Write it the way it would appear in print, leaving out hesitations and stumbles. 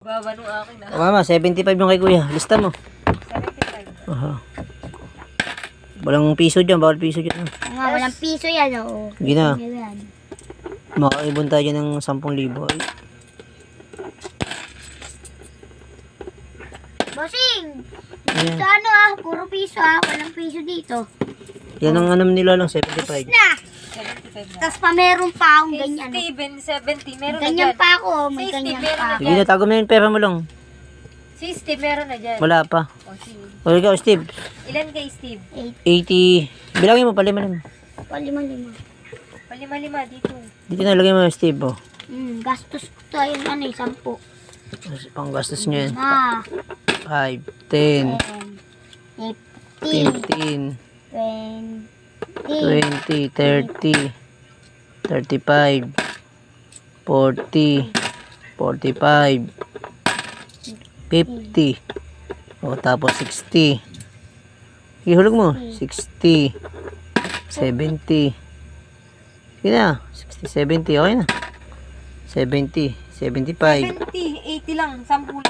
Baba nung akin na. Mama, 75 yung kay kuya. Lista mo. 75. Aha. Walang piso dyan. Bawal piso dyan. Walang piso yan, oo. Hindi na. Yan. Makaibon tayo dyan ng 10,000. Ay. Bossing! Ayan. Sa ano puro piso walang piso dito. Yan ang anam nila lang, 75. Na! 75 na. Tapos pa meron pa akong Kay ganyan. Steven, 70. Meron na Ganyan dyan. pa ako, may Si ganyan Steve, meron pa. na Sige na, tago mo yung pera mo lang. Si Steve, meron na dyan. Wala pa. O, sige. O ikaw, Steve. Ilan kay Steve? 80. Bilangin mo, palima-lima. Palima-lima. Palima-lima dito. Dito na lagay mo, Steve. Oh. Gastos ko tayo 10. Panggastos nyo yan. Na. 5, 10, 15, 15, 20, 20, 30, 35, 40, 45, 50. O, tapos 60. Ihulog mo. 60, 70. Sige na. 60, 70. Okay na. 70, 75. 70, 80 lang. 10 lang.